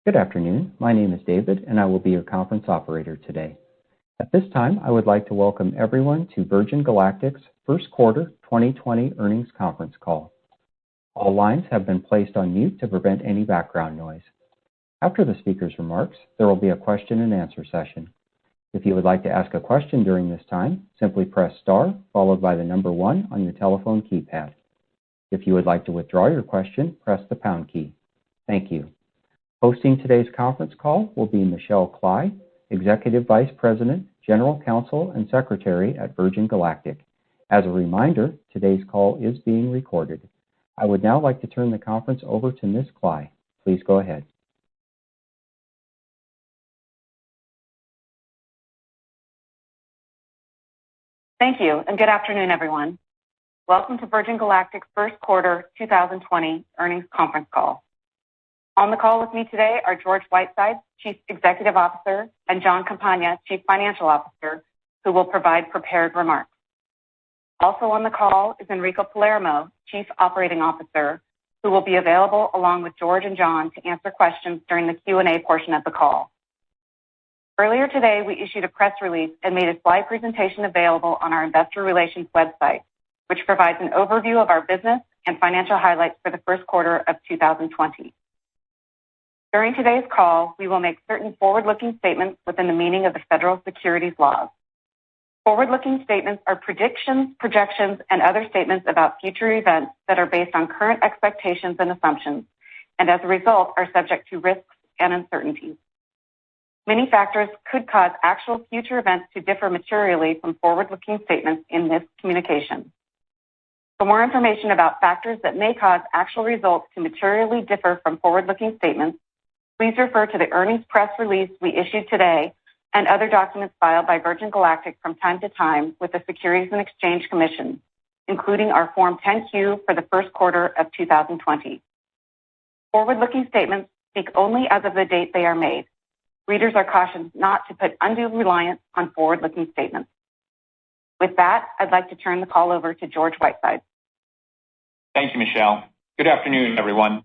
Good afternoon. My name is David, and I will be your conference operator today. At this time, I would like to welcome everyone to Virgin Galactic's first quarter 2020 earnings conference call. All lines have been placed on mute to prevent any background noise. After the speaker's remarks, there will be a question and answer session. If you would like to ask a question during this time, simply press star followed by the number 1 on your telephone keypad. If you would like to withdraw your question, press the pound key. Thank you. Hosting today's conference call will be Michelle Kley, Executive Vice President, General Counsel, and Secretary at Virgin Galactic. As a reminder, today's call is being recorded. I would now like to turn the conference over to Ms. Kley. Please go ahead. Thank you, and good afternoon, everyone. Welcome to Virgin Galactic's first quarter 2020 earnings conference call. On the call with me today are George Whitesides, Chief Executive Officer, and John Campagna, Chief Financial Officer, who will provide prepared remarks. Also on the call is Enrico Palermo, Chief Operating Officer, who will be available along with George and John to answer questions during the Q&A portion of the call. Earlier today, we issued a press release and made a slide presentation available on our investor relations website, which provides an overview of our business and financial highlights for the first quarter of 2020. During today's call, we will make certain forward-looking statements within the meaning of the federal securities laws. Forward-looking statements are predictions, projections, and other statements about future events that are based on current expectations and assumptions, and as a result are subject to risks and uncertainties. Many factors could cause actual future events to differ materially from forward-looking statements in this communication. For more information about factors that may cause actual results to materially differ from forward-looking statements, please refer to the earnings press release we issued today and other documents filed by Virgin Galactic from time to time with the Securities and Exchange Commission, including our Form 10-Q for the first quarter of 2020. Forward-looking statements speak only as of the date they are made. Readers are cautioned not to put undue reliance on forward-looking statements. With that, I'd like to turn the call over to George Whitesides. Thank you, Michelle. Good afternoon, everyone.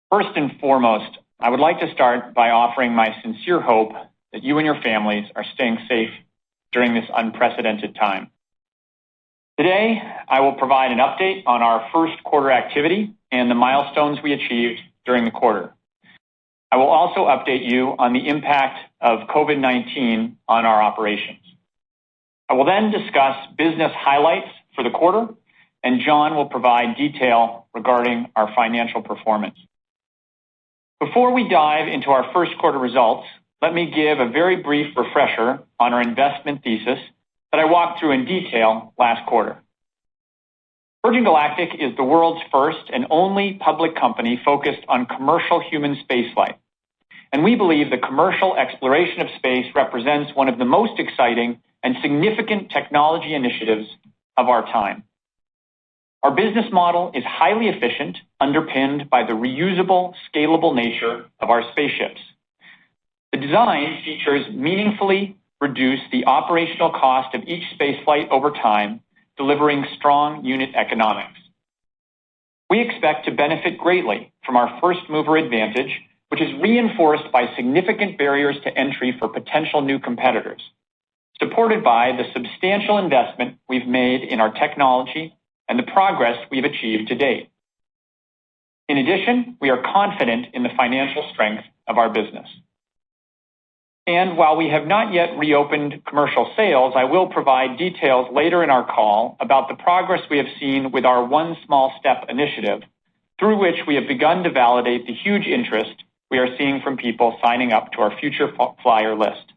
First and foremost, I would like to start by offering my sincere hope that you and your families are staying safe during this unprecedented time. Today, I will provide an update on our first quarter activity and the milestones we achieved during the quarter. I will also update you on the impact of COVID-19 on our operations. I will then discuss business highlights for the quarter, and John will provide detail regarding our financial performance. Before we dive into our first quarter results, let me give a very brief refresher on our investment thesis that I walked through in detail last quarter. Virgin Galactic is the world's first and only public company focused on commercial human spaceflight, and we believe the commercial exploration of space represents one of the most exciting and significant technology initiatives of our time. Our business model is highly efficient, underpinned by the reusable, scalable nature of our spaceships. The design features meaningfully reduce the operational cost of each spaceflight over time, delivering strong unit economics. We expect to benefit greatly from our first mover advantage, which is reinforced by significant barriers to entry for potential new competitors, supported by the substantial investment we've made in our technology and the progress we've achieved to date. In addition, we are confident in the financial strength of our business. And while we have not yet reopened commercial sales, I will provide details later in our call about the progress we have seen with our One Small Step initiative, through which we have begun to validate the huge interest we are seeing from people signing up to our future flyer list.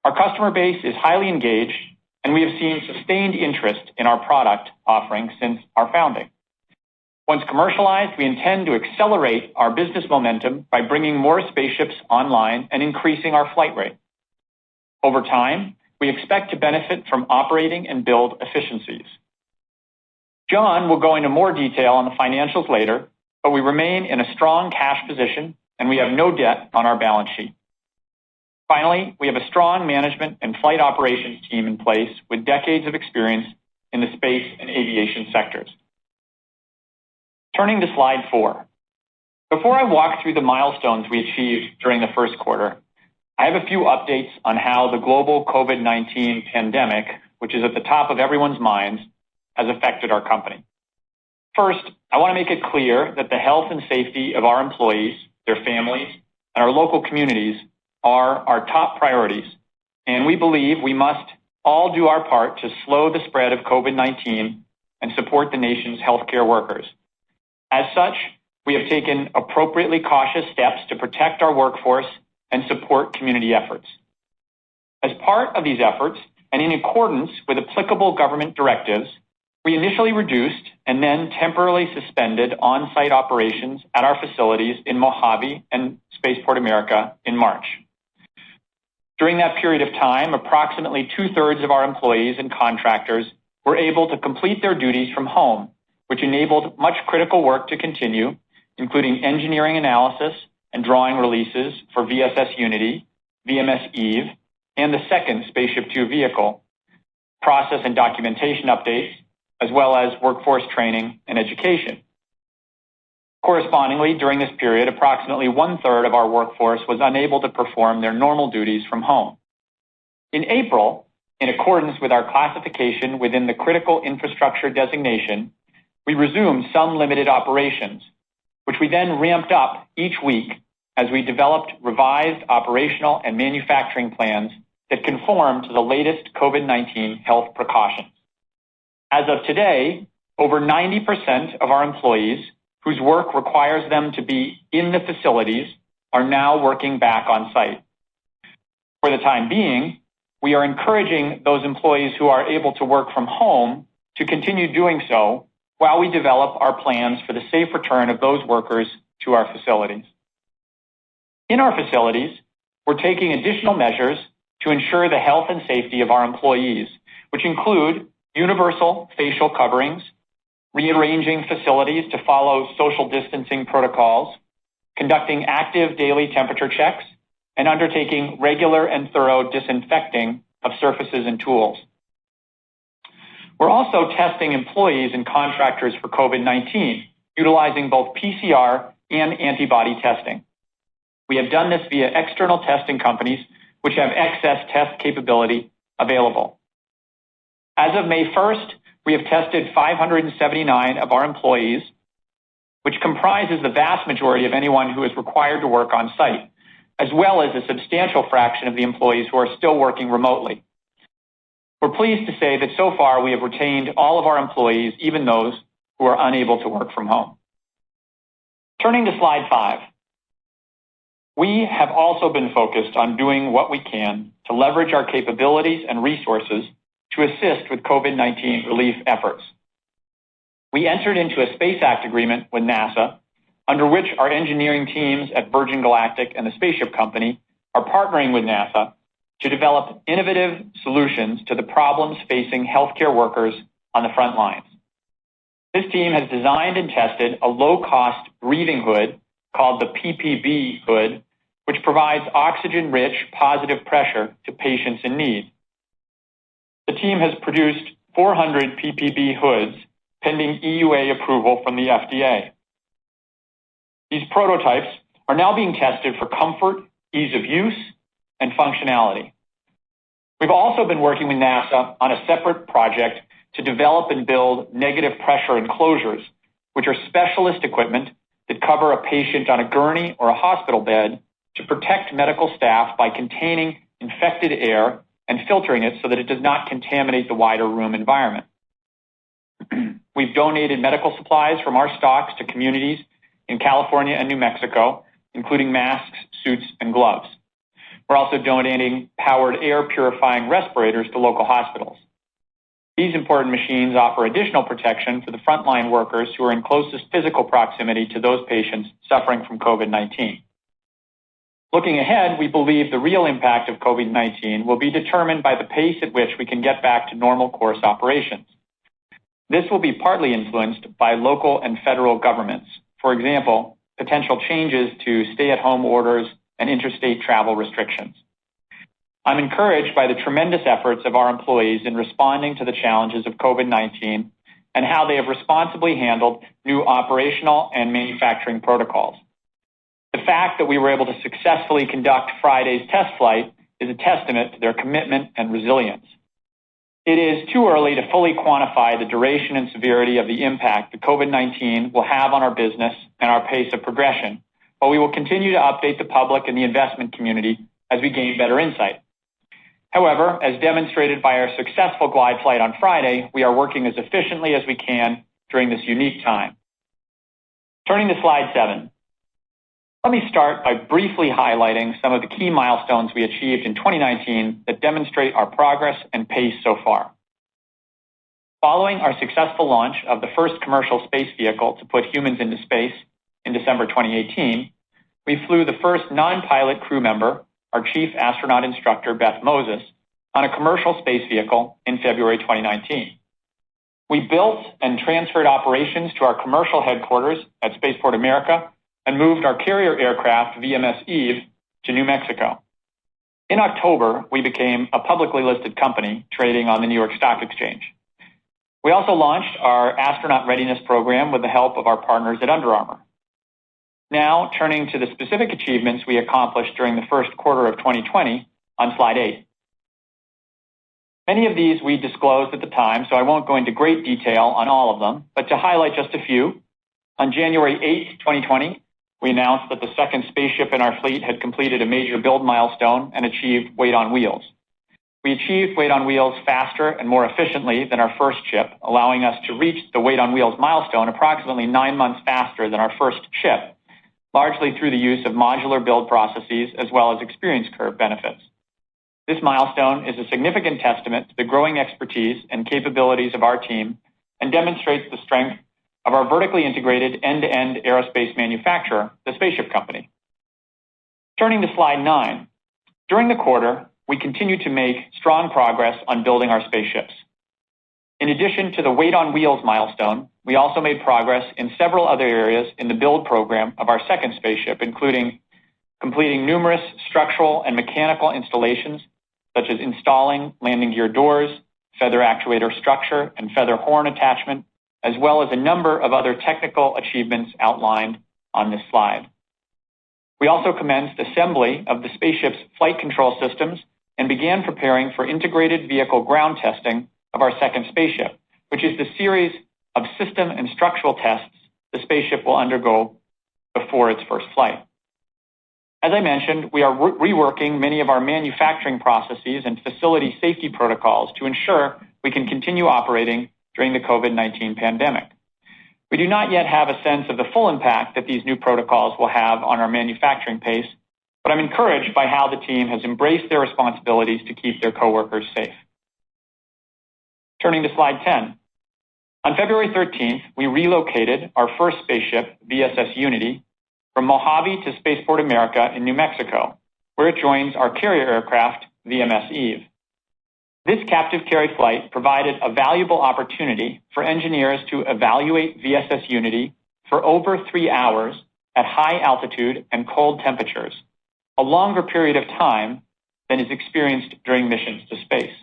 Our customer base is highly engaged, and we have seen sustained interest in our product offering since our founding. Once commercialized, we intend to accelerate our business momentum by bringing more spaceships online and increasing our flight rate. Over time, we expect to benefit from operating and build efficiencies. John will go into more detail on the financials later, but we remain in a strong cash position and we have no debt on our balance sheet. Finally, we have a strong management and flight operations team in place with decades of experience in the space and aviation sectors. Turning to slide 4. Before I walk through the milestones we achieved during the first quarter, I have a few updates on how the global COVID-19 pandemic, which is at the top of everyone's minds, has affected our company. First, I want to make it clear that the health and safety of our employees, their families, and our local communities are our top priorities, and we believe we must all do our part to slow the spread of COVID-19 and support the nation's healthcare workers. As such, we have taken appropriately cautious steps to protect our workforce and support community efforts. As part of these efforts, and in accordance with applicable government directives, we initially reduced and then temporarily suspended on-site operations at our facilities in Mojave and Spaceport America in March. During that period of time, approximately 2/3 of our employees and contractors were able to complete their duties from home, which enabled much critical work to continue, including engineering analysis and drawing releases for VSS Unity, VMS Eve, and the second Spaceship Two vehicle, process and documentation updates, as well as workforce training and education. Correspondingly, during this period, approximately 1/3 of our workforce was unable to perform their normal duties from home. In April, in accordance with our classification within the critical infrastructure designation, we resumed some limited operations, which we then ramped up each week as we developed revised operational and manufacturing plans that conform to the latest COVID-19 health precautions. As of today, over 90% of our employees whose work requires them to be in the facilities are now working back on site. For the time being, we are encouraging those employees who are able to work from home to continue doing so while we develop our plans for the safe return of those workers to our facilities. In our facilities, we're taking additional measures to ensure the health and safety of our employees, which include universal facial coverings, rearranging facilities to follow social distancing protocols, conducting active daily temperature checks, and undertaking regular and thorough disinfecting of surfaces and tools. We're also testing employees and contractors for COVID-19, utilizing both PCR and antibody testing. We have done this via external testing companies which have excess test capability available. As of May 1st, we have tested 579 of our employees, which comprises the vast majority of anyone who is required to work on site, as well as a substantial fraction of the employees who are still working remotely. We're pleased to say that so far we have retained all of our employees, even those who are unable to work from home. Turning to slide 5. We have also been focused on doing what we can to leverage our capabilities and resources to assist with COVID-19 relief efforts. We entered into a Space Act agreement with NASA, under which our engineering teams at Virgin Galactic and the Spaceship Company are partnering with NASA to develop innovative solutions to the problems facing healthcare workers on the front lines. This team has designed and tested a low-cost breathing hood called the PPB hood, which provides oxygen-rich positive pressure to patients in need. The team has produced 400 PPB hoods pending EUA approval from the FDA. These prototypes are now being tested for comfort, ease of use, and functionality. We've also been working with NASA on a separate project to develop and build negative pressure enclosures, which are specialist equipment that cover a patient on a gurney or a hospital bed to protect medical staff by containing infected air and filtering it so that it does not contaminate the wider room environment. We've donated medical supplies from our stocks to communities in California and New Mexico, including masks, suits, and gloves. We're also donating powered air purifying respirators to local hospitals. These important machines offer additional protection for the frontline workers who are in closest physical proximity to those patients suffering from COVID-19. Looking ahead, we believe the real impact of COVID-19 will be determined by the pace at which we can get back to normal course operations. This will be partly influenced by local and federal governments. For example, potential changes to stay-at-home orders and interstate travel restrictions. I'm encouraged by the tremendous efforts of our employees in responding to the challenges of COVID-19 and how they have responsibly handled new operational and manufacturing protocols. fact that we were able to successfully conduct Friday's test flight is a testament to their commitment and resilience. It is too early to fully quantify the duration and severity of the impact that COVID-19 will have on our business and our pace of progression, but we will continue to update the public and the investment community as we gain better insight. However, as demonstrated by our successful glide flight on Friday, we are working as efficiently as we can during this unique time. Turning to slide 7. Let me start by briefly highlighting some of the key milestones we achieved in 2019 that demonstrate our progress and pace so far. Following our successful launch of the first commercial space vehicle to put humans into space in December 2018, we flew the first non-pilot crew member, our chief astronaut instructor, Beth Moses, on a commercial space vehicle in February 2019. We built and transferred operations to our commercial headquarters at Spaceport America and moved our carrier aircraft, VMS Eve, to New Mexico. In October, we became a publicly listed company trading on the New York Stock Exchange. We also launched our astronaut readiness program with the help of our partners at Under Armour. Now, turning to the specific achievements we accomplished during the first quarter of 2020 on slide 8. Many of these we disclosed at the time, so I won't go into great detail on all of them, but to highlight just a few, on January 8, 2020, we announced that the second spaceship in our fleet had completed a major build milestone and achieved weight on wheels. We achieved weight on wheels faster and more efficiently than our first ship, allowing us to reach the weight on wheels milestone approximately 9 months faster than our first ship, largely through the use of modular build processes as well as experience curve benefits. This milestone is a significant testament to the growing expertise and capabilities of our team and demonstrates the strength of our vertically integrated end-to-end aerospace manufacturer, the Spaceship Company. Turning to slide 9. During the quarter, we continued to make strong progress on building our spaceships. In addition to the weight on wheels milestone, we also made progress in several other areas in the build program of our second spaceship, including completing numerous structural and mechanical installations, such as installing landing gear doors, feather actuator structure, and feather horn attachment, as well as a number of other technical achievements outlined on this slide. We also commenced assembly of the spaceship's flight control systems and began preparing for integrated vehicle ground testing of our second spaceship, which is the series of system and structural tests the spaceship will undergo before its first flight. As I mentioned, we are reworking many of our manufacturing processes and facility safety protocols to ensure we can continue operating during the COVID-19 pandemic. We do not yet have a sense of the full impact that these new protocols will have on our manufacturing pace, but I'm encouraged by how the team has embraced their responsibilities to keep their coworkers safe. Turning to slide 10. On February 13th, we relocated our first spaceship, VSS Unity, from Mojave to Spaceport America in New Mexico, where it joins our carrier aircraft, VMS Eve. This captive carry flight provided a valuable opportunity for engineers to evaluate VSS Unity for over 3 hours at high altitude and cold temperatures, a longer period of time than is experienced during missions to space.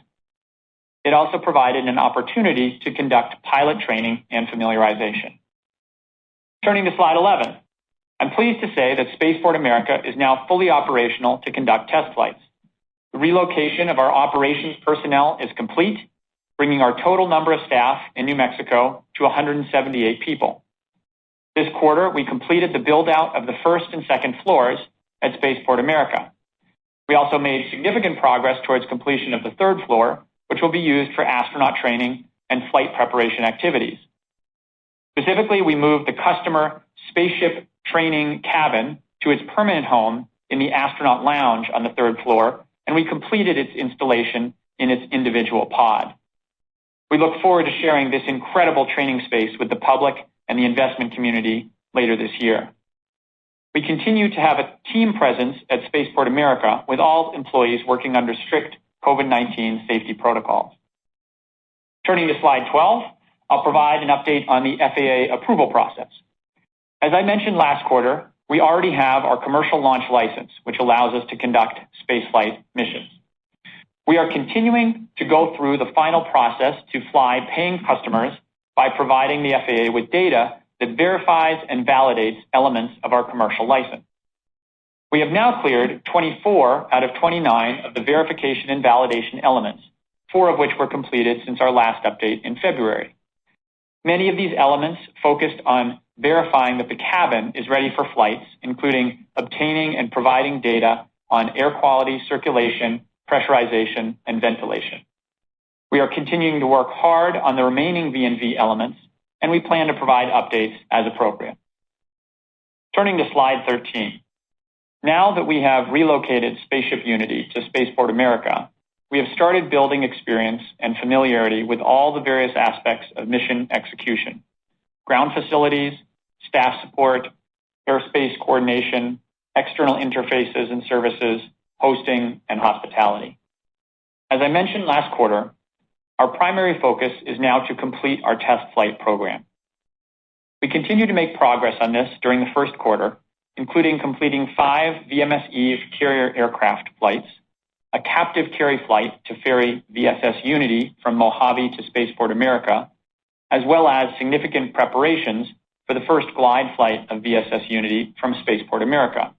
It also provided an opportunity to conduct pilot training and familiarization. Turning to slide 11. I'm pleased to say that Spaceport America is now fully operational to conduct test flights. The relocation of our operations personnel is complete, bringing our total number of staff in New Mexico to 178 people. This quarter, we completed the build-out of the first and second floors at Spaceport America. We also made significant progress towards completion of the third floor, which will be used for astronaut training and flight preparation activities. Specifically, we moved the customer spaceship training cabin to its permanent home in the astronaut lounge on the third floor, and we completed its installation in its individual pod. We look forward to sharing this incredible training space with the public and the investment community later this year. We continue to have a team presence at Spaceport America with all employees working under strict COVID-19 safety protocols. Turning to slide 12, I'll provide an update on the FAA approval process. As I mentioned last quarter, we already have our commercial launch license, which allows us to conduct spaceflight missions. We are continuing to go through the final process to fly paying customers by providing the FAA with data that verifies and validates elements of our commercial license. We have now cleared 24 out of 29 of the verification and validation elements, 4 of which were completed since our last update in February. Many of these elements focused on verifying that the cabin is ready for flights, including obtaining and providing data on air quality, circulation, pressurization, and ventilation. We are continuing to work hard on the remaining V&V elements, and we plan to provide updates as appropriate. Turning to slide 13. Now that we have relocated Spaceship Unity to Spaceport America, we have started building experience and familiarity with all the various aspects of mission execution: ground facilities, staff support, airspace coordination, external interfaces and services, hosting, and hospitality. As I mentioned last quarter, our primary focus is now to complete our test flight program. We continue to make progress on this during the first quarter, including completing 5 VMS Eve carrier aircraft flights, a captive carry flight to ferry VSS Unity from Mojave to Spaceport America, as well as significant preparations for the first glide flight of VSS Unity from Spaceport America.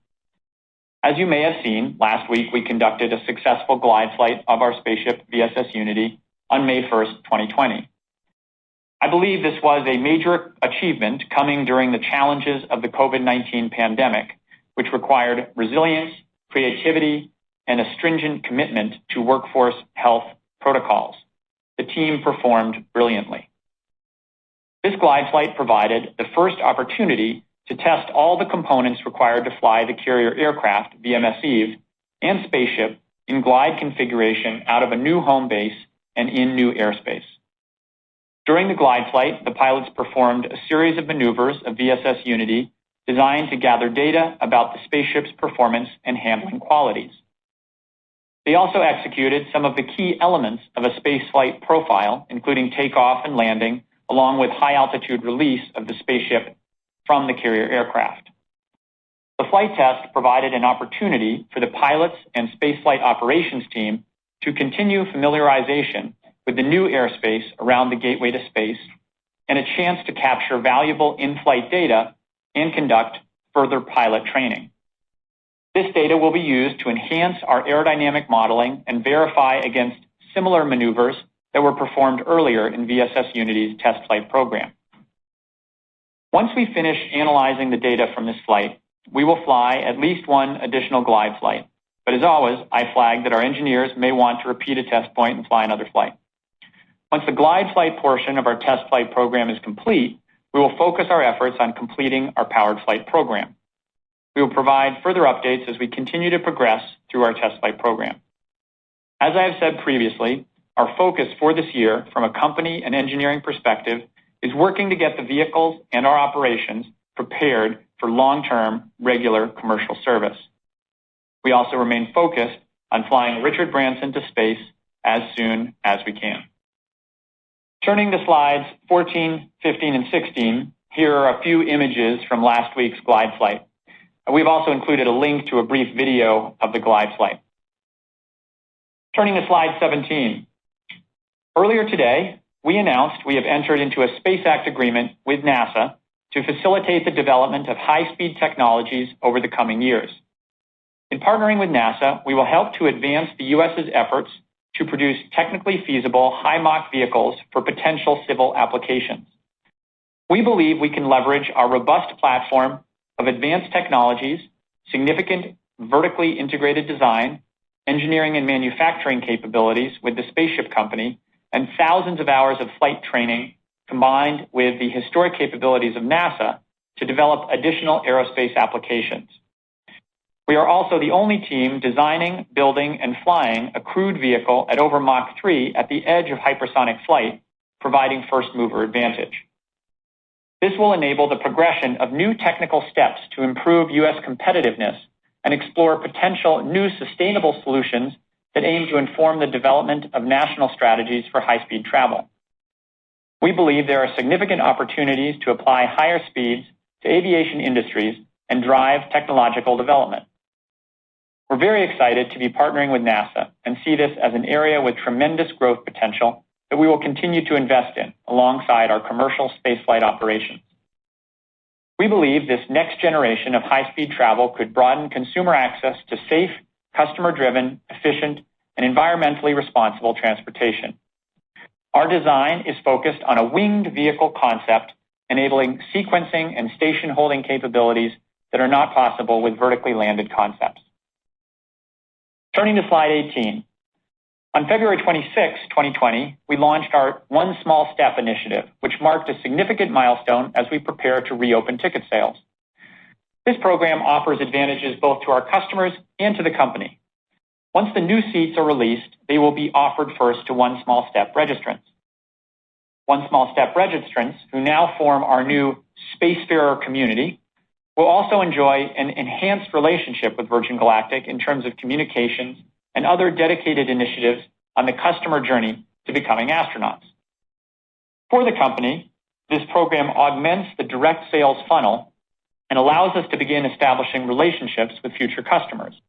As you may have seen, last week we conducted a successful glide flight of our spaceship VSS Unity on May 1st, 2020. I believe this was a major achievement coming during the challenges of the COVID-19 pandemic, which required resilience, creativity, and a stringent commitment to workforce health protocols. The team performed brilliantly. This glide flight provided the first opportunity to test all the components required to fly the carrier aircraft, VMS Eve, and spaceship in glide configuration out of a new home base and in new airspace. During the glide flight, the pilots performed a series of maneuvers of VSS Unity designed to gather data about the spaceship's performance and handling qualities. They also executed some of the key elements of a spaceflight profile, including takeoff and landing, along with high-altitude release of the spaceship from the carrier aircraft. The flight test provided an opportunity for the pilots and spaceflight operations team to continue familiarization with the new airspace around the gateway to space and a chance to capture valuable in-flight data and conduct further pilot training. This data will be used to enhance our aerodynamic modeling and verify against similar maneuvers that were performed earlier in VSS Unity's test flight program. Once we finish analyzing the data from this flight, we will fly at least one additional glide flight. But as always, I flag that our engineers may want to repeat a test point and fly another flight. Once the glide flight portion of our test flight program is complete, we will focus our efforts on completing our powered flight program. We will provide further updates as we continue to progress through our test flight program. As I have said previously, our focus for this year from a company and engineering perspective is working to get the vehicles and our operations prepared for long-term, regular commercial service. We also remain focused on flying Richard Branson to space as soon as we can. Turning to slides 14, 15, and 16, here are a few images from last week's glide flight. We've also included a link to a brief video of the glide flight. Turning to slide 17. Earlier today, we announced we have entered into a Space Act agreement with NASA to facilitate the development of high-speed technologies over the coming years. In partnering with NASA, we will help to advance the U.S.'s efforts to produce technically feasible high-Mach vehicles for potential civil applications. We believe we can leverage our robust platform of advanced technologies, significant vertically integrated design, engineering and manufacturing capabilities with the spaceship company, and thousands of hours of flight training combined with the historic capabilities of NASA to develop additional aerospace applications. We are also the only team designing, building, and flying a crewed vehicle at over Mach 3 at the edge of hypersonic flight, providing first-mover advantage. This will enable the progression of new technical steps to improve U.S. competitiveness and explore potential new sustainable solutions that aim to inform the development of national strategies for high-speed travel. We believe there are significant opportunities to apply higher speeds to aviation industries and drive technological development. We're very excited to be partnering with NASA and see this as an area with tremendous growth potential that we will continue to invest in alongside our commercial spaceflight operations. We believe this next generation of high-speed travel could broaden consumer access to safe, customer-driven, efficient, and environmentally responsible transportation. Our design is focused on a winged vehicle concept, enabling sequencing and station holding capabilities that are not possible with vertically landed concepts. Turning to slide 18. On February 26, 2020, we launched our One Small Step initiative, which marked a significant milestone as we prepare to reopen ticket sales. This program offers advantages both to our customers and to the company. Once the new seats are released, they will be offered first to One Small Step registrants. One Small Step registrants, who now form our new Spacefarer community, will also enjoy an enhanced relationship with Virgin Galactic in terms of communications and other dedicated initiatives on the customer journey to becoming astronauts. For the company, this program augments the direct sales funnel and allows us to begin establishing relationships with future customers.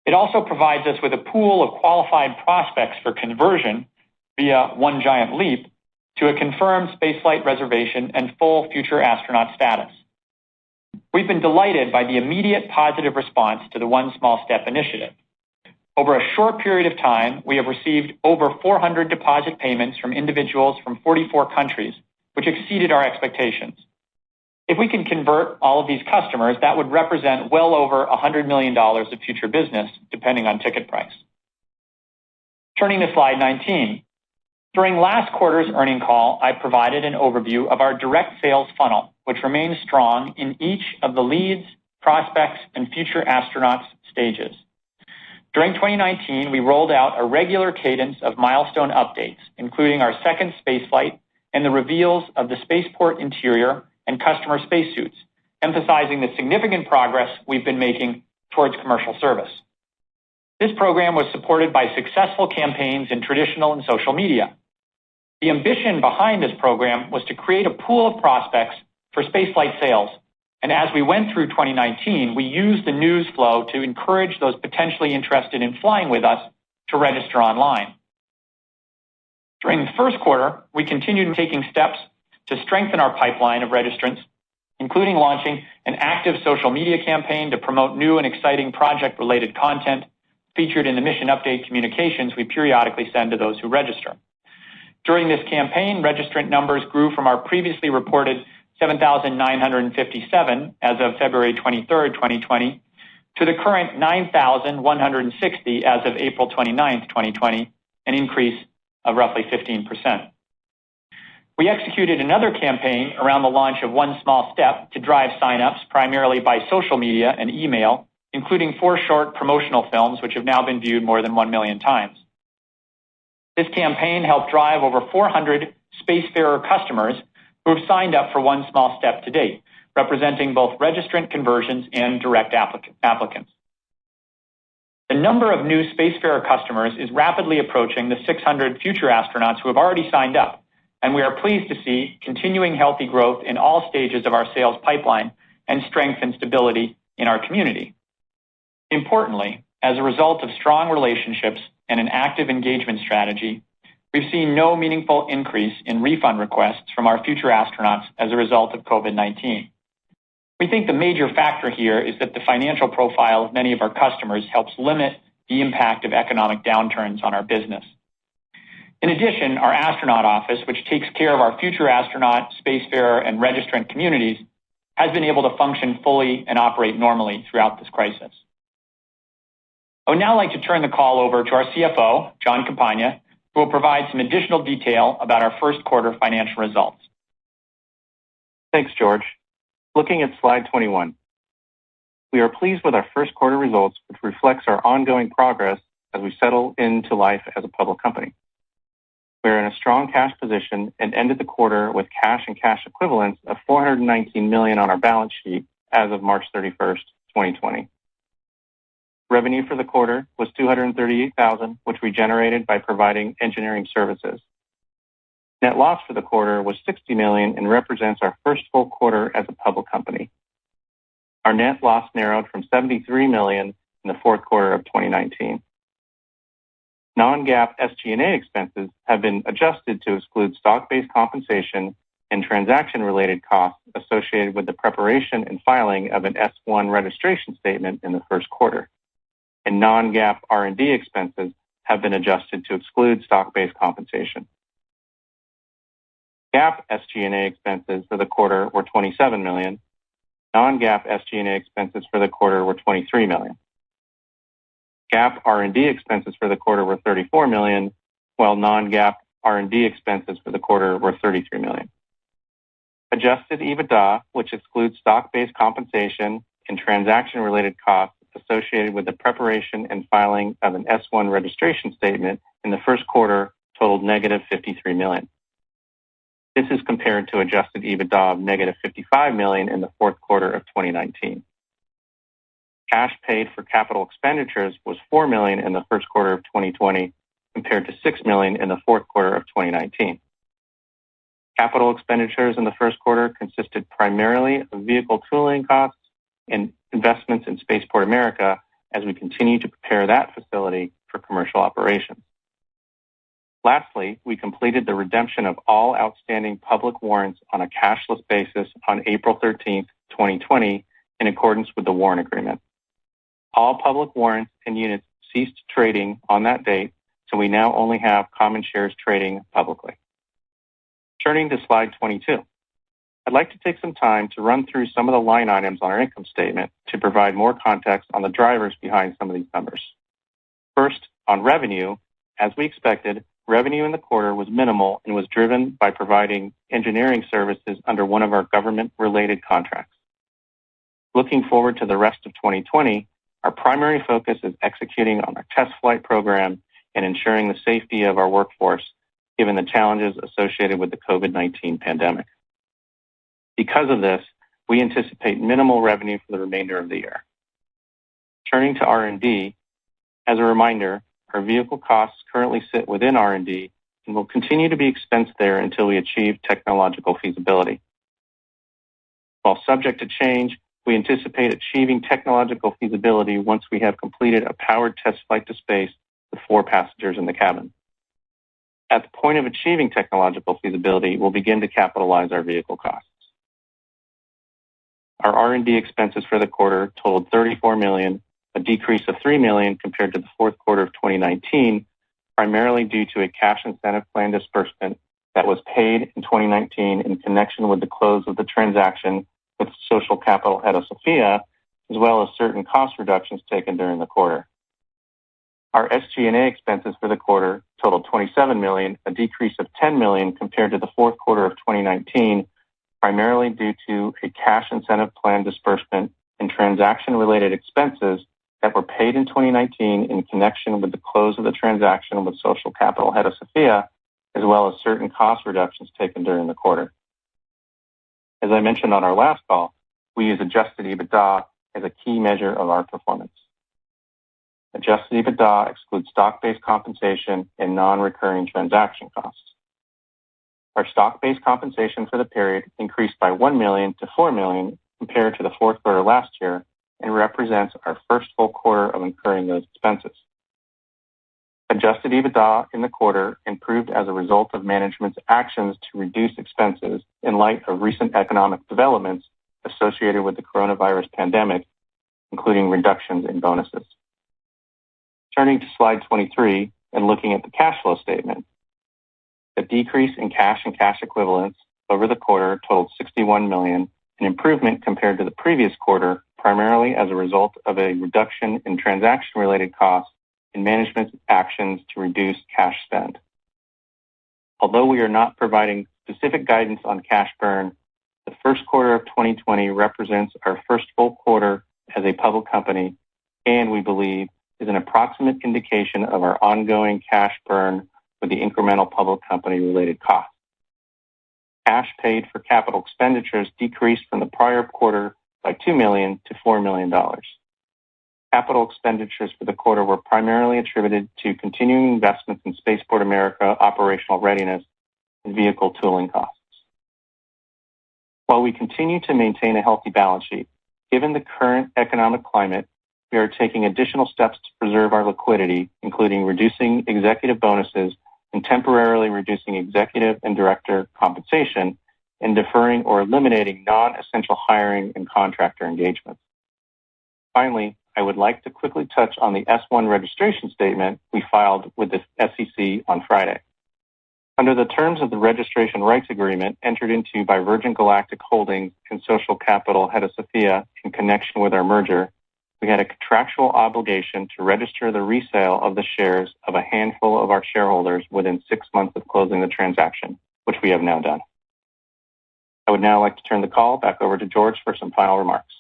It also provides us with a pool of qualified prospects for conversion via One Giant Leap to a confirmed spaceflight reservation and full future astronaut status. We've been delighted by the immediate positive response to the One Small Step initiative. Over a short period of time, we have received over 400 deposit payments from individuals from 44 countries, which exceeded our expectations. If we can convert all of these customers, that would represent well over $100 million of future business, depending on ticket price. Turning to slide 19. During last quarter's earnings call, I provided an overview of our direct sales funnel, which remains strong in each of the leads, prospects, and future astronauts stages. During 2019, we rolled out a regular cadence of milestone updates, including our second spaceflight and the reveals of the spaceport interior and customer spacesuits, emphasizing the significant progress we've been making towards commercial service. This program was supported by successful campaigns in traditional and social media. The ambition behind this program was to create a pool of prospects for spaceflight sales, and as we went through 2019, we used the news flow to encourage those potentially interested in flying with us to register online. During the first quarter, we continued taking steps to strengthen our pipeline of registrants, including launching an active social media campaign to promote new and exciting project-related content featured in the mission update communications we periodically send to those who register. During this campaign, registrant numbers grew from our previously reported 7,957 as of February 23, 2020, to the current 9,160 as of April 29, 2020, an increase of roughly 15%. We executed another campaign around the launch of One Small Step to drive signups primarily by social media and email, including 4 short promotional films which have now been viewed more than 1 million times. This campaign helped drive over 400 Spacefarer customers who have signed up for One Small Step to date, representing both registrant conversions and direct applicants. The number of new Spacefarer customers is rapidly approaching the 600 future astronauts who have already signed up, and we are pleased to see continuing healthy growth in all stages of our sales pipeline and strength and stability in our community. Importantly, as a result of strong relationships and an active engagement strategy, we've seen no meaningful increase in refund requests from our future astronauts as a result of COVID-19. We think the major factor here is that the financial profile of many of our customers helps limit the impact of economic downturns on our business. In addition, our astronaut office, which takes care of our future astronaut, Spacefarer, and registrant communities, has been able to function fully and operate normally throughout this crisis. I would now like to turn the call over to our CFO, John Campagna, who will provide some additional detail about our first quarter financial results. Thanks, George. Looking at slide 21. We are pleased with our first quarter results, which reflects our ongoing progress as we settle into life as a public company. We are in a strong cash position and ended the quarter with cash and cash equivalents of $419 million on our balance sheet as of March 31st, 2020. Revenue for the quarter was $238,000, which we generated by providing engineering services. Net loss for the quarter was $60 million and represents our first full quarter as a public company. Our net loss narrowed from $73 million in the fourth quarter of 2019. Non-GAAP SG&A expenses have been adjusted to exclude stock-based compensation and transaction-related costs associated with the preparation and filing of an S-1 registration statement in the first quarter. And non-GAAP R&D expenses have been adjusted to exclude stock-based compensation. GAAP SG&A expenses for the quarter were $27 million. Non-GAAP SG&A expenses for the quarter were $23 million. GAAP R&D expenses for the quarter were $34 million, while non-GAAP R&D expenses for the quarter were $33 million. Adjusted EBITDA, which excludes stock-based compensation and transaction-related costs associated with the preparation and filing of an S-1 registration statement in the first quarter, totaled negative $53 million. This is compared to adjusted EBITDA of negative $55 million in the fourth quarter of 2019. Cash paid for capital expenditures was $4 million in the first quarter of 2020 compared to $6 million in the fourth quarter of 2019. Capital expenditures in the first quarter consisted primarily of vehicle tooling costs and investments in Spaceport America as we continue to prepare that facility for commercial operations. Lastly, we completed the redemption of all outstanding public warrants on a cashless basis on April 13, 2020, in accordance with the warrant agreement. All public warrants and units ceased trading on that date, so we now only have common shares trading publicly. Turning to slide 22. I'd like to take some time to run through some of the line items on our income statement to provide more context on the drivers behind some of these numbers. First, on revenue, as we expected, revenue in the quarter was minimal and was driven by providing engineering services under one of our government-related contracts. Looking forward to the rest of 2020, our primary focus is executing on our test flight program and ensuring the safety of our workforce, given the challenges associated with the COVID-19 pandemic. Because of this, we anticipate minimal revenue for the remainder of the year. Turning to R&D, as a reminder, our vehicle costs currently sit within R&D and will continue to be expensed there until we achieve technological feasibility. While subject to change, we anticipate achieving technological feasibility once we have completed a powered test flight to space with 4 passengers in the cabin. At the point of achieving technological feasibility, we'll begin to capitalize our vehicle costs. Our R&D expenses for the quarter totaled $34 million, a decrease of $3 million compared to the fourth quarter of 2019, primarily due to a cash incentive plan disbursement that was paid in 2019 in connection with the close of the transaction with Social Capital head of Sophia, as well as certain cost reductions taken during the quarter. Our SG&A expenses for the quarter totaled $27 million, a decrease of $10 million compared to the fourth quarter of 2019, primarily due to a cash incentive plan disbursement and transaction-related expenses that were paid in 2019 in connection with the close of the transaction with Social Capital head of Sophia, as well as certain cost reductions taken during the quarter. As I mentioned on our last call, we use adjusted EBITDA as a key measure of our performance. Adjusted EBITDA excludes stock-based compensation and non-recurring transaction costs. Our stock-based compensation for the period increased by $1 million to $4 million compared to the fourth quarter last year and represents our first full quarter of incurring those expenses. Adjusted EBITDA in the quarter improved as a result of management's actions to reduce expenses in light of recent economic developments associated with the coronavirus pandemic, including reductions in bonuses. Turning to slide 23 and looking at the cash flow statement. The decrease in cash and cash equivalents over the quarter totaled $61 million, an improvement compared to the previous quarter, primarily as a result of a reduction in transaction-related costs and management's actions to reduce cash spend. Although we are not providing specific guidance on cash burn, the first quarter of 2020 represents our first full quarter as a public company, and we believe is an approximate indication of our ongoing cash burn with the incremental public company-related costs. Cash paid for capital expenditures decreased from the prior quarter by $2 million to $4 million. Capital expenditures for the quarter were primarily attributed to continuing investments in Spaceport America operational readiness and vehicle tooling costs. While we continue to maintain a healthy balance sheet, given the current economic climate, we are taking additional steps to preserve our liquidity, including reducing executive bonuses and temporarily reducing executive and director compensation and deferring or eliminating non-essential hiring and contractor engagements. Finally, I would like to quickly touch on the S-1 registration statement we filed with the SEC on Friday. Under the terms of the registration rights agreement entered into by Virgin Galactic Holdings and Social Capital Hedosophia in connection with our merger, we had a contractual obligation to register the resale of the shares of a handful of our shareholders within 6 months of closing the transaction, which we have now done. I would now like to turn the call back over to George for some final remarks.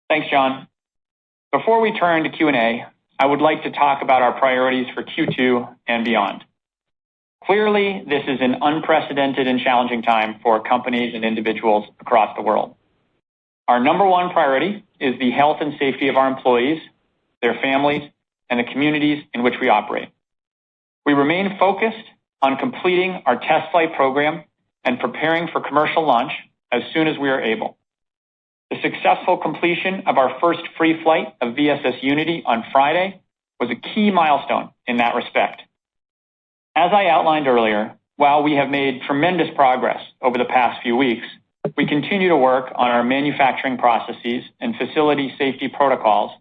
Thanks, John. Before we turn to Q&A, I would like to talk about our priorities for Q2 and beyond. Clearly, this is an unprecedented and challenging time for companies and individuals across the world. Our number one priority is the health and safety of our employees, their families, and the communities in which we operate. We remain focused on completing our test flight program and preparing for commercial launch as soon as we are able. The successful completion of our first free flight of VSS Unity on Friday was a key milestone in that respect. As I outlined earlier, while we have made tremendous progress over the past few weeks, we continue to work on our manufacturing processes and facility safety protocols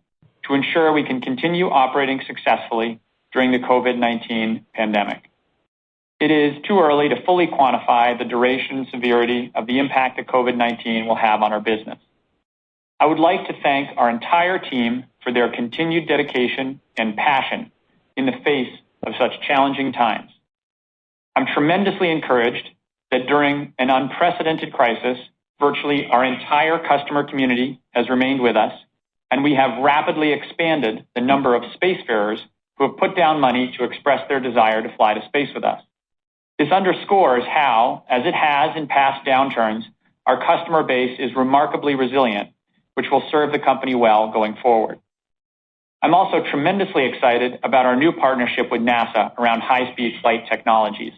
to ensure we can continue operating successfully during the COVID-19 pandemic. It is too early to fully quantify the duration and severity of the impact that COVID-19 will have on our business. I would like to thank our entire team for their continued dedication and passion in the face of such challenging times. I'm tremendously encouraged that during an unprecedented crisis, virtually our entire customer community has remained with us, and we have rapidly expanded the number of spacefarers who have put down money to express their desire to fly to space with us. This underscores how, as it has in past downturns, our customer base is remarkably resilient, which will serve the company well going forward. I'm also tremendously excited about our new partnership with NASA around high-speed flight technologies.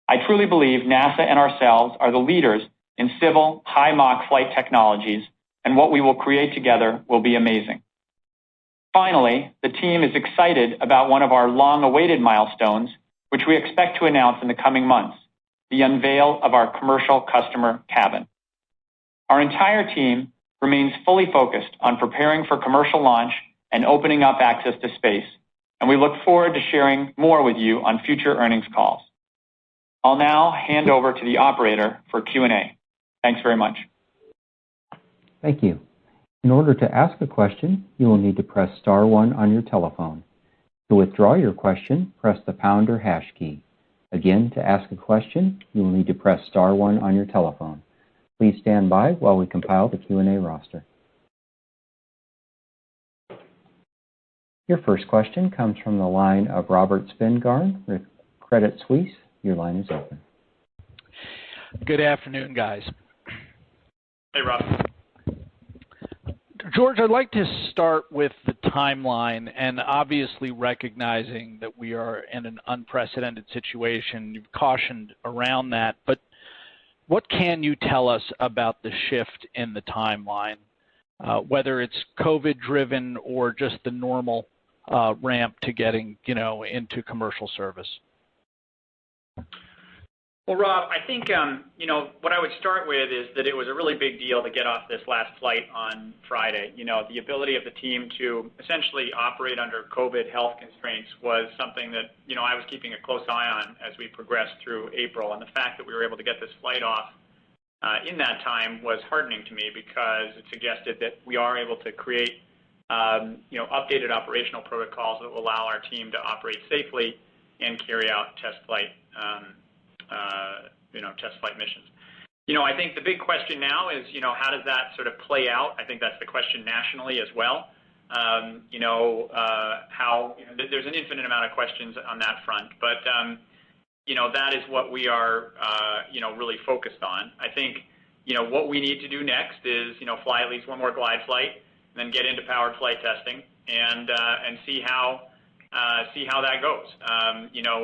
I truly believe NASA and ourselves are the leaders in civil high Mach flight technologies, and what we will create together will be amazing. Finally, the team is excited about one of our long-awaited milestones, which we expect to announce in the coming months, the unveil of our commercial customer cabin. Our entire team remains fully focused on preparing for commercial launch and opening up access to space, and we look forward to sharing more with you on future earnings calls. I'll now hand over to the operator for Q&A. Thanks very much. Thank you. In order to ask a question, you will need to press star one on your telephone. To withdraw your question, press the pound or hash key. Again, to ask a question, you will need to press star one on your telephone. Please stand by while we compile the Q&A roster. Your first question comes from the line of Robert Spingarn with Credit Suisse. Your line is open. Good afternoon, guys. Hey, Rob. George, I'd like to start with the timeline, and obviously recognizing that we are in an unprecedented situation. You've cautioned around that, but what can you tell us about the shift in the timeline, whether it's COVID-driven or just the normal ramp to getting, into commercial service? Well, Rob, I think, what I would start with is that it was a really big deal to get off this last flight on Friday. The ability of the team to essentially operate under COVID health constraints was something that, I was keeping a close eye on as we progressed through April. And the fact that we were able to get this flight off in that time was heartening to me because it suggested that we are able to create, updated operational protocols that will allow our team to operate safely and carry out test flight missions. I think the big question now is, how does that sort of play out? I think that's the question nationally as well. There's an infinite amount of questions on that front, but, that is what we are, really focused on. I think, what we need to do next is, fly at least one more glide flight, and then get into powered flight testing and see how that goes.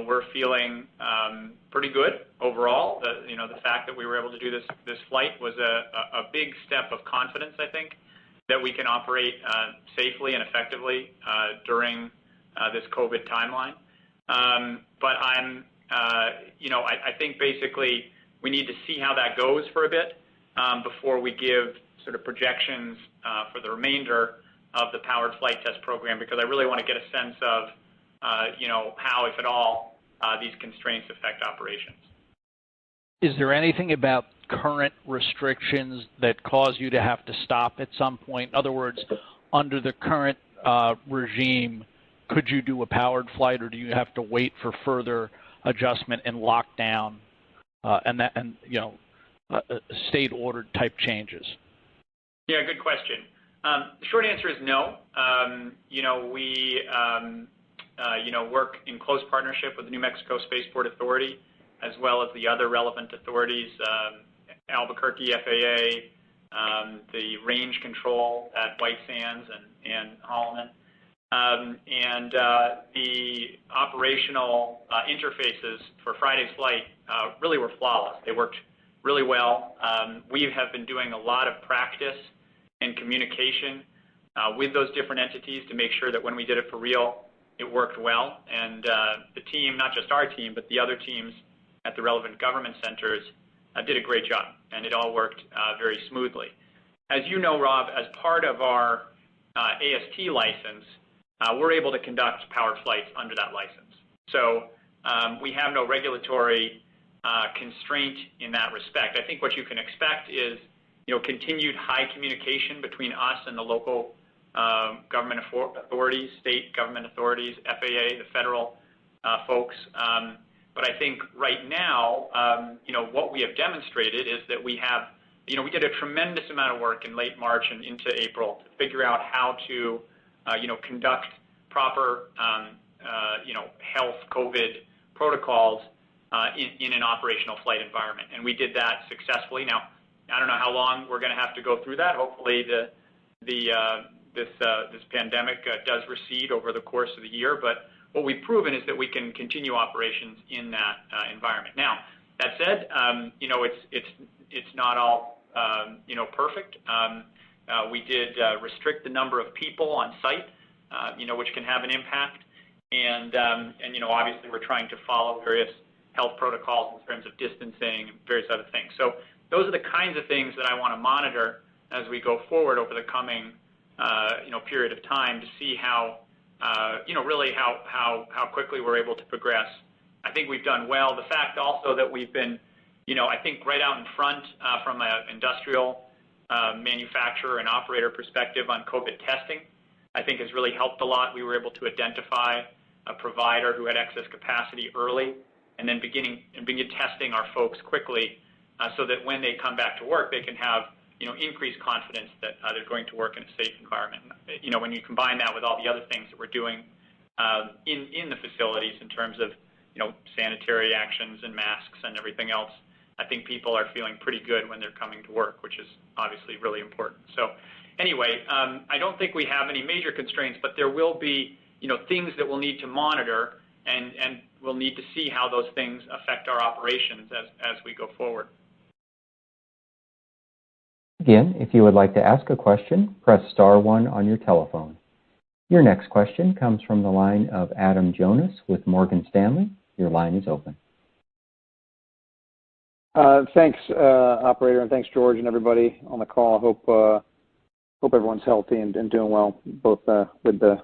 We're feeling pretty good overall. The fact that we were able to do this flight was a big step of confidence, I think, that we can operate safely and effectively during this COVID timeline. But I think basically we need to see how that goes for a bit before we give sort of projections for the remainder of the powered flight test program, because I really want to get a sense of, how, if at all, these constraints affect operations. Is there anything about current restrictions that cause you to have to stop at some point? In other words, under the current regime, could you do a powered flight, or do you have to wait for further adjustment and lockdown state ordered type changes? Yeah, good question. The short answer is no. We work in close partnership with the New Mexico Spaceport Authority, as well as the other relevant authorities, Albuquerque FAA, the range control at Whitesides and Holloman. And the operational interfaces for Friday's flight really were flawless. They worked really well. We have been doing a lot of practice and communication with those different entities to make sure that when we did it for real, it worked well. And the team, not just our team, but the other teams at the relevant government centers did a great job, and it all worked very smoothly. As you know, Rob, as part of our AST license, we're able to conduct powered flights under that license. So we have no regulatory constraint in that respect. I think what you can expect is, continued high communication between us and the local government authorities, state government authorities, FAA, the federal folks. But I think right now, what we have demonstrated is that we have, we did a tremendous amount of work in late March and into April to figure out how to, conduct proper, health COVID protocols in an operational flight environment. And we did that successfully. Now, I don't know how long we're going to have to go through that. Hopefully this pandemic does recede over the course of the year. But what we've proven is that we can continue operations in that environment. Now, that said, it's not all perfect. We did restrict the number of people on site, which can have an impact. And obviously we're trying to follow various health protocols in terms of distancing and various other things. So those are the kinds of things that I want to monitor as we go forward over the coming, period of time to see how, really how quickly we're able to progress. I think we've done well. The fact also that we've been, I think right out in front from an industrial manufacturer and operator perspective on COVID testing, I think has really helped a lot. We were able to identify a provider who had excess capacity early and then begin testing our folks quickly so that when they come back to work, they can have, increased confidence that they're going to work in a safe environment. When you combine that with all the other things that we're doing in the facilities in terms of, sanitary actions and masks and everything else, I think people are feeling pretty good when they're coming to work, which is obviously really important. So anyway, I don't think we have any major constraints, but there will be, things that we'll need to monitor, and we'll need to see how those things affect our operations as we go forward. Again, if you would like to ask a question, press star 1 on your telephone. Your next question comes from the line of Adam Jonas with Morgan Stanley. Your line is open. Thanks, operator, and thanks, George, and everybody on the call. I hope everyone's healthy and doing well, both with the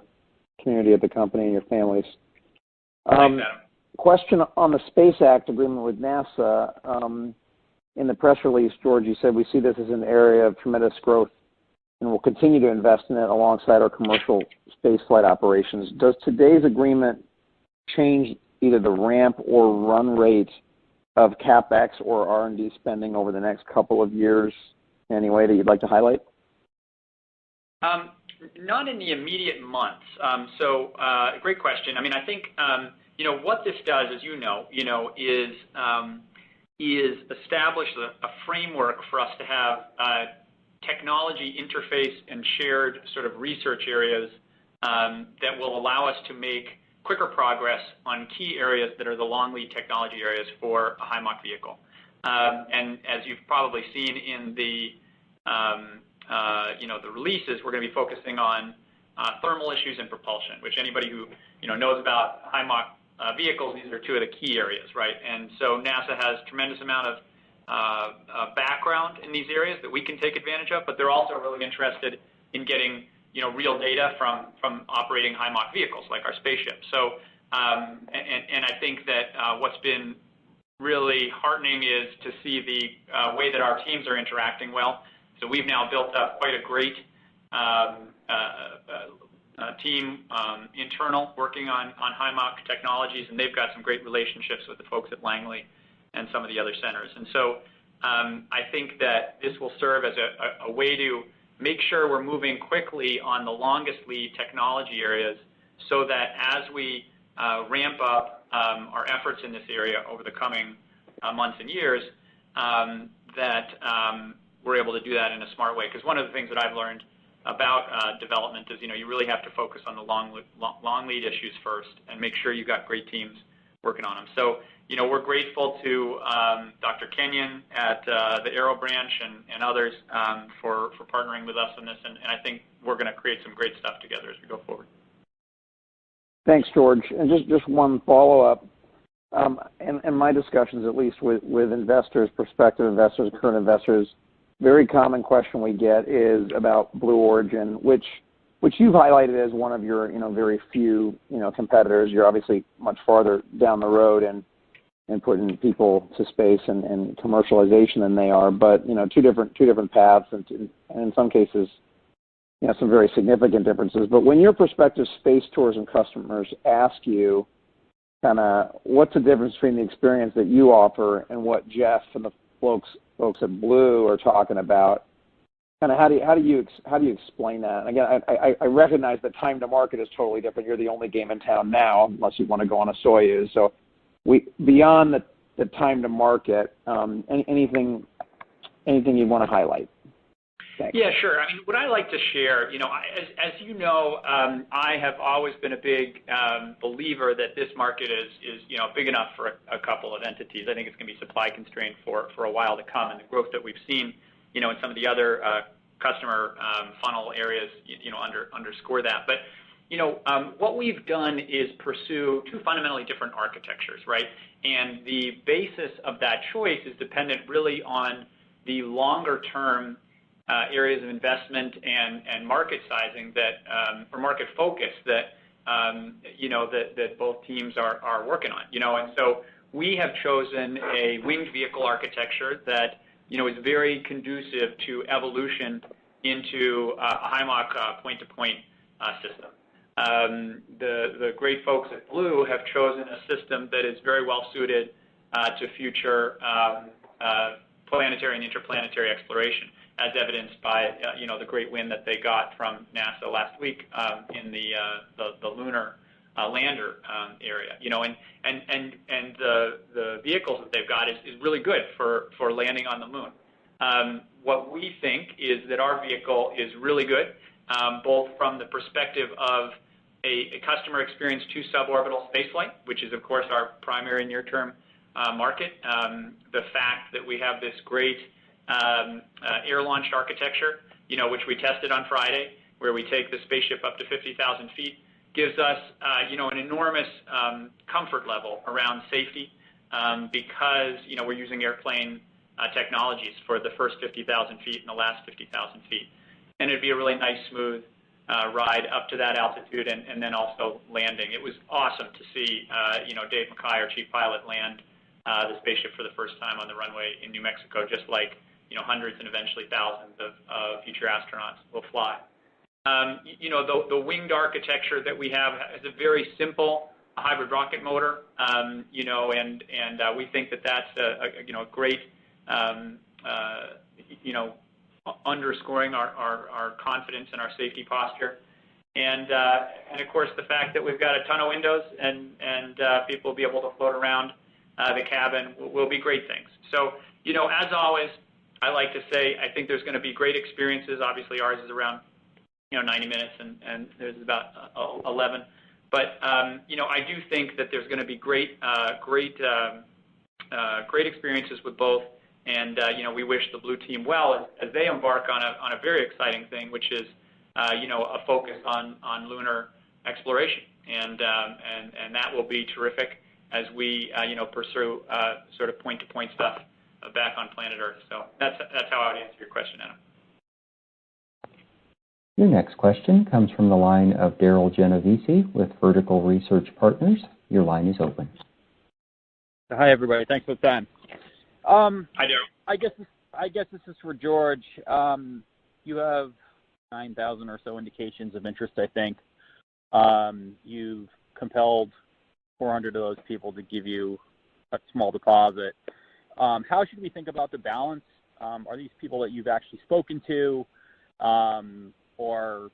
community of the company and your families. Thanks, Adam. Question on the Space Act agreement with NASA. In the press release, George, you said we see this as an area of tremendous growth and we'll continue to invest in it alongside our commercial spaceflight operations. Does today's agreement change either the ramp or run rate of CapEx or R&D spending over the next couple of years in any way that you'd like to highlight? Not in the immediate months. Great question. I mean, I think, what this does, as is establish a framework for us to have technology interface and shared sort of research areas that will allow us to make quicker progress on key areas that are the long lead technology areas for a high Mach vehicle. And as you've probably seen in the releases, we're going to be focusing on thermal issues and propulsion, which anybody who knows about high Mach vehicles, these are two of the key areas, right? And so NASA has tremendous amount of background in these areas that we can take advantage of, but they're also really interested in getting real data from operating high Mach vehicles like our spaceship. So, and I think that what's been really heartening is to see the way that our teams are interacting well. So we've now built up quite a great team internal working on high Mach technologies, and they've got some great relationships with the folks at Langley and some of the other centers. And so I think that this will serve as a way to make sure we're moving quickly on the longest lead technology areas so that as we ramp up our efforts in this area over the coming months and years, that we're able to do that in a smart way. Because one of the things that I've learned about development is, you really have to focus on the long lead issues first and make sure you've got great teams working on them. So, we're grateful to Dr. Kenyon at the Aero Branch and others for partnering with us on this, and I think we're going to create some great stuff together as we go forward. Thanks, George. And just one follow-up. In my discussions, at least with investors, prospective investors, current investors, very common question we get is about Blue Origin, which you've highlighted as one of your very few competitors. You're obviously much farther down the road and putting people to space and commercialization than they are, but two different paths, and in some cases some very significant differences. But when your prospective space tourism customers ask you kind of what's the difference between the experience that you offer and what Jeff and the folks at Blue are talking about, kind of how do you explain that? And again, I recognize that time to market is totally different. You're the only game in town now, unless you want to go on a Soyuz. So beyond the time to market, anything you want to highlight? Thanks. Yeah, sure. I mean, what I like to share, as you know, I have always been a big believer that this market is big enough for a couple of entities. I think it's going to be supply constrained for a while to come, and the growth that we've seen, in some of the other customer funnel areas, underscore that. But what we've done is pursue two fundamentally different architectures, right? And the basis of that choice is dependent really on the longer-term areas of investment and market sizing that, or market focus that, that both teams are working on. And so we have chosen a winged vehicle architecture that, is very conducive to evolution into a high Mach point-to-point system. The great folks at Blue have chosen a system that is very well suited to future planetary and interplanetary exploration, as evidenced by the great win that they got from NASA last week in the lunar lander area. And the vehicles that they've got is really good for landing on the moon. What we think is that our vehicle is really good, both from the perspective of a customer experience to suborbital spaceflight, which is, of course, our primary near-term market. The fact that we have this great air-launched architecture, which we tested on Friday, where we take the spaceship up to 50,000 feet, gives us, an enormous comfort level around safety because, we're using airplane technologies for the first 50,000 feet and the last 50,000 feet. And it'd be a really nice, smooth ride up to that altitude and then also landing. It was awesome to see, Dave Mackay, our chief pilot, land the spaceship for the first time on the runway in New Mexico, just like, hundreds and eventually thousands of future astronauts will fly. The winged architecture that we have is a very simple hybrid rocket motor, and we think that that's a great, underscoring our confidence in our safety posture. And of course, the fact that we've got a ton of windows and people will be able to float around the cabin will be great things. So, as always, I like to say I think there's going to be great experiences. Obviously, ours is around 90 minutes, and theirs is about 11. But I do think that there's going to be great experiences with both. And we wish the Blue team well as they embark on a very exciting thing, which is a focus on lunar exploration, and that will be terrific as we pursue sort of point-to-point stuff back on planet Earth. So that's how I would answer your question, Adam. Your next question comes from the line of Daryl Genovese with Vertical Research Partners. Your line is open. Hi, everybody. Thanks for the time. Hi, Daryl. I guess this is for George. You have 9,000 or so indications of interest, I think. You've compelled 400 of those people to give you a small deposit. How should we think about the balance? Are these people that you've actually spoken to, or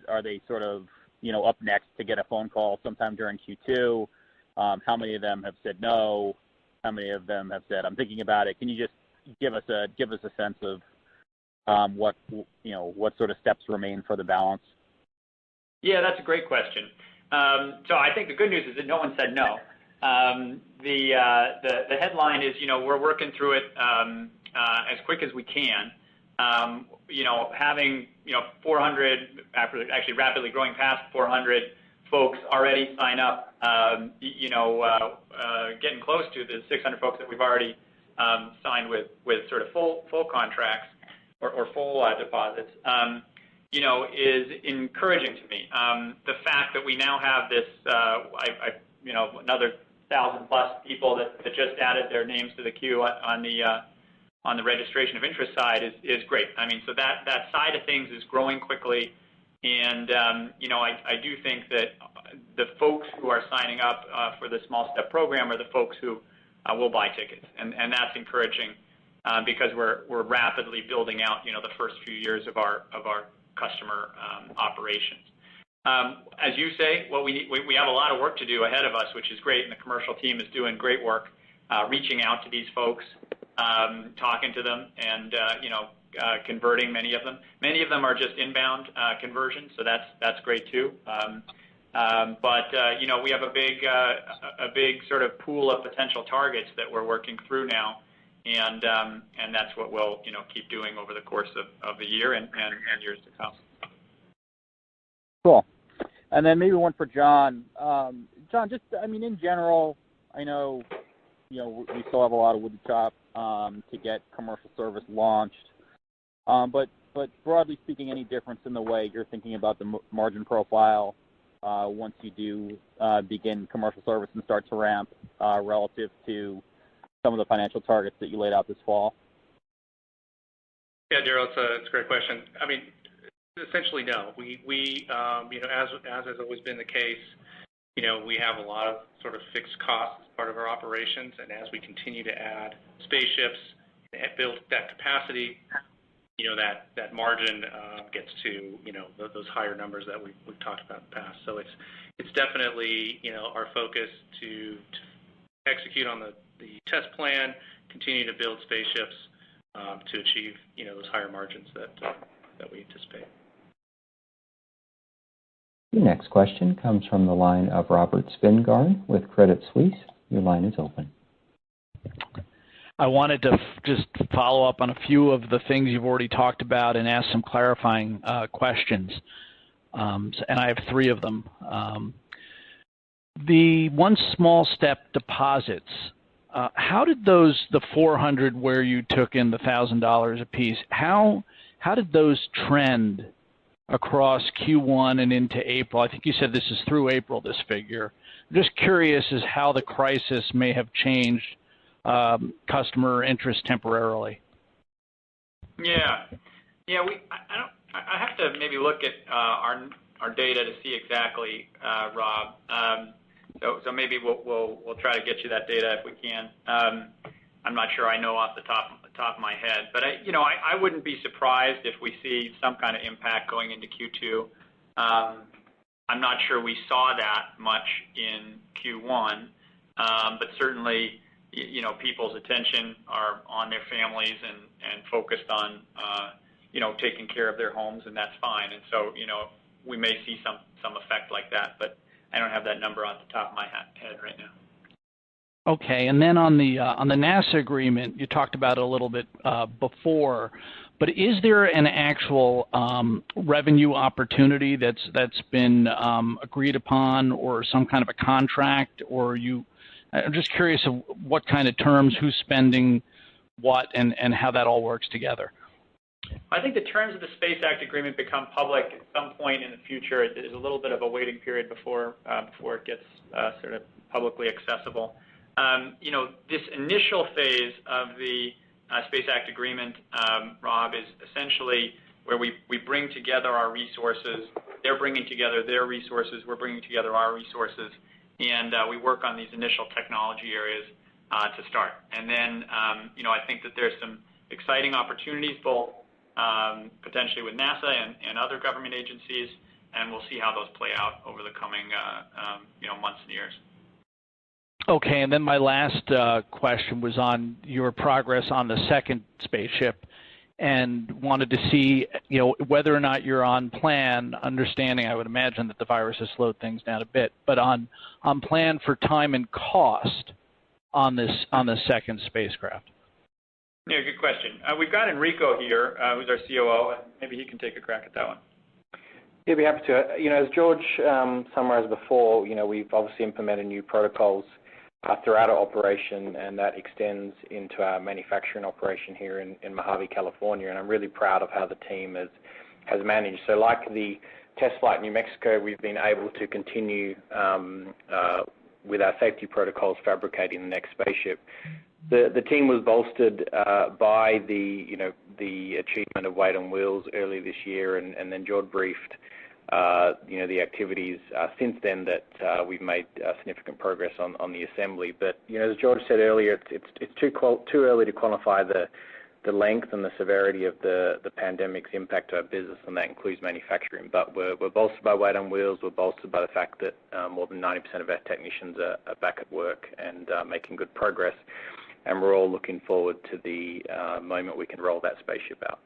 are they sort of up next to get a phone call sometime during Q2? How many of them have said no? How many of them have said I'm thinking about it? Can you just give us a sense of what sort of steps remain for the balance? Yeah, that's a great question. So I think the good news is that no one said no. The headline is, we're working through it as quick as we can. Having 400, actually rapidly growing past 400 folks already sign up, getting close to the 600 folks that we've already signed with sort of full contracts or full deposits, is encouraging to me. The fact that we now have this, another 1,000+ people that just added their names to the queue on the registration of interest side is great. I mean, so that side of things is growing quickly, and I do think that the folks who are signing up for the small step program are the folks who will buy tickets, and that's encouraging because we're rapidly building out the first few years of our customer operations. As you say, we have a lot of work to do ahead of us, which is great, and the commercial team is doing great work reaching out to these folks, talking to them, and converting many of them. Many of them are just inbound conversions, so that's great too. But we have a big sort of pool of potential targets that we're working through now, and that's what we'll keep doing over the course of the year and years to come. Cool. And then maybe one for John. John, just in general, I know we still have a lot of wood to chop to get commercial service launched. But broadly speaking, any difference in the way you're thinking about the margin profile once you do begin commercial service and start to ramp relative to some of the financial targets that you laid out this fall? Yeah, Daryl, it's a great question. I mean, essentially, no. We as has always been the case, we have a lot of sort of fixed costs as part of our operations, and as we continue to add spaceships and build that capacity, that margin gets to those higher numbers that we've talked about in the past. So it's definitely our focus to execute on the test plan, continue to build spaceships to achieve those higher margins that we anticipate. Your next question comes from the line of Robert Spingarn with Credit Suisse. Your line is open. I wanted to just follow up on a few of the things you've already talked about and ask some clarifying questions. And I have three of them. The one small step deposits, how did the 400 where you took in the $1,000 a piece, how did those trend across Q1 and into April? I think you said this is through April, this figure. I'm just curious as how the crisis may have changed customer interest temporarily. Yeah. I have to maybe look at our data to see exactly, Rob. So maybe we'll try to get you that data if we can. I'm not sure I know off the top of my head, but I wouldn't be surprised if we see some kind of impact going into Q2. I'm not sure we saw that much in Q1, but certainly people's attention are on their families and focused on taking care of their homes, and that's fine. And so we may see some effect like that, but I don't have that number off the top of my head right now. Okay, and then on the NASA agreement, you talked about it a little bit before, but is there an actual revenue opportunity that's been agreed upon, or some kind of a contract, or I'm just curious of what kind of terms, who's spending, what and how that all works together? I think the terms of the Space Act Agreement become public at some point in the future. There's a little bit of a waiting period before it gets sort of publicly accessible. This initial phase of the Space Act Agreement, Rob, is essentially where we bring together our resources. They're bringing together their resources. We're bringing together our resources. And we work on these initial technology areas to start. And then, I think that there's some exciting opportunities, both potentially with NASA and other government agencies, and we'll see how those play out over the coming, months and years. Okay, and then my last question was on your progress on the second spaceship, and wanted to see, whether or not you're on plan, understanding I would imagine that the virus has slowed things down a bit, but on plan for time and cost on the second spacecraft. Yeah, good question. We've got Enrico here, who's our COO, and maybe he can take a crack at that one. Yeah, I'd be happy to. As George summarized before, we've obviously implemented new protocols throughout our operation, and that extends into our manufacturing operation here in Mojave, California, and I'm really proud of how the team has managed. So like the test flight in New Mexico, we've been able to continue with our safety protocols fabricating the next spaceship. The team was bolstered by the achievement of weight on wheels early this year, and then George briefed the activities since then that we've made significant progress on the assembly. But as George said earlier, it's too early to quantify the length and the severity of the pandemic's impact to our business, and that includes manufacturing. But we're bolstered by weight on wheels. We're bolstered by the fact that more than 90% of our technicians are back at work and making good progress. And we're all looking forward to the moment we can roll that spaceship out.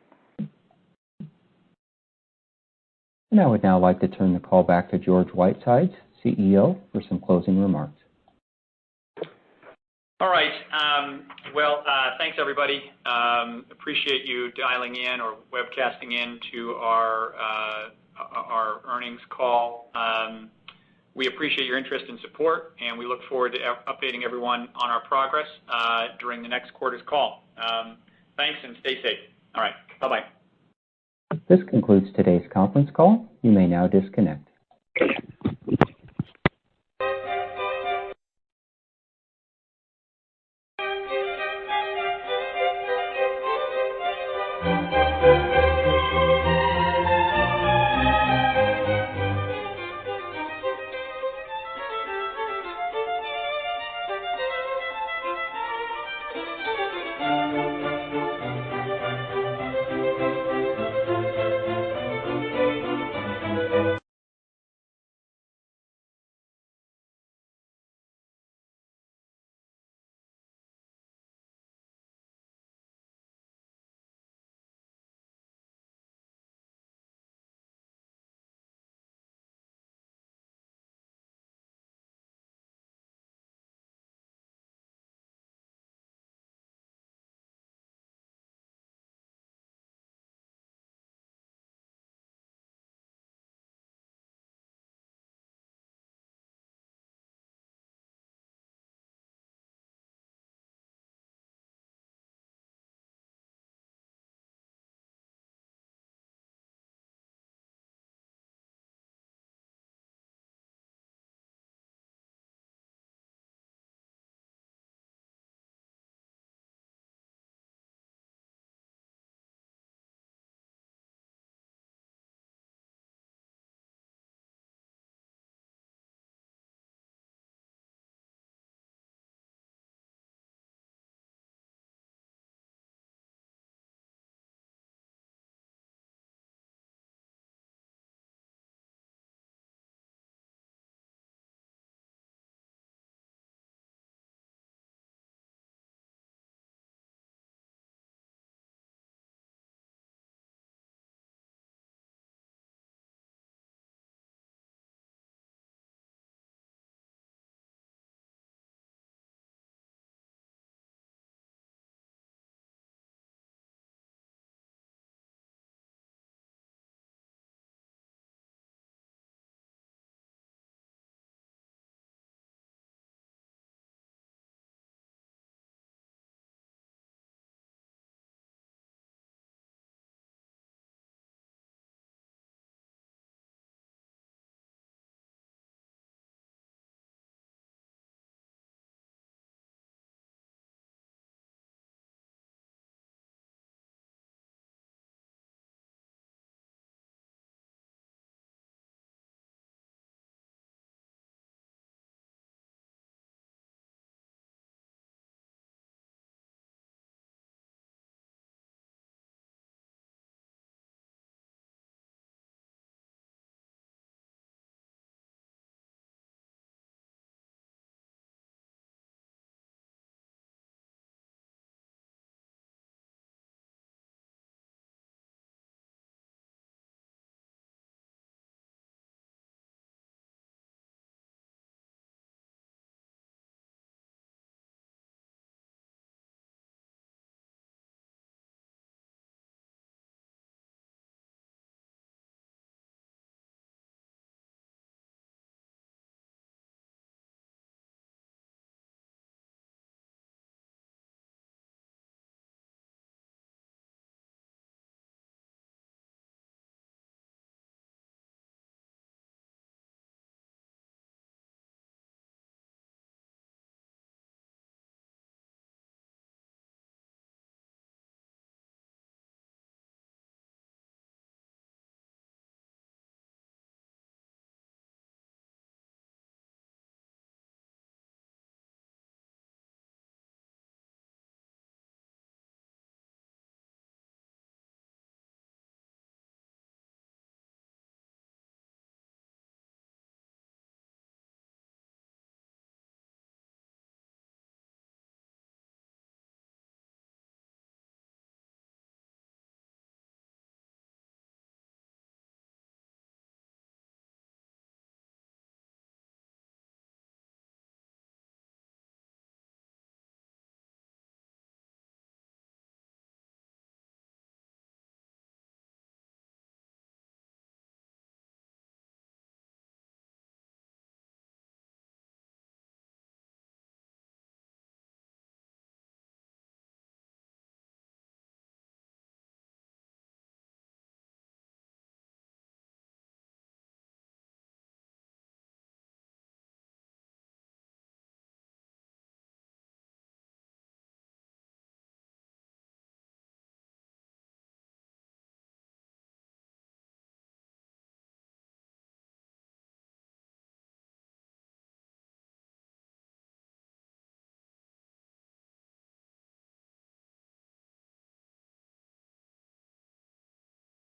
And I would now like to turn the call back to George Whitesides, CEO, for some closing remarks. All right. Thanks, everybody. Appreciate you dialing in or webcasting in to our earnings call. We appreciate your interest and support, and we look forward to updating everyone on our progress during the next quarter's call. Thanks, and stay safe. All right. Bye-bye. This concludes today's conference call. You may now disconnect.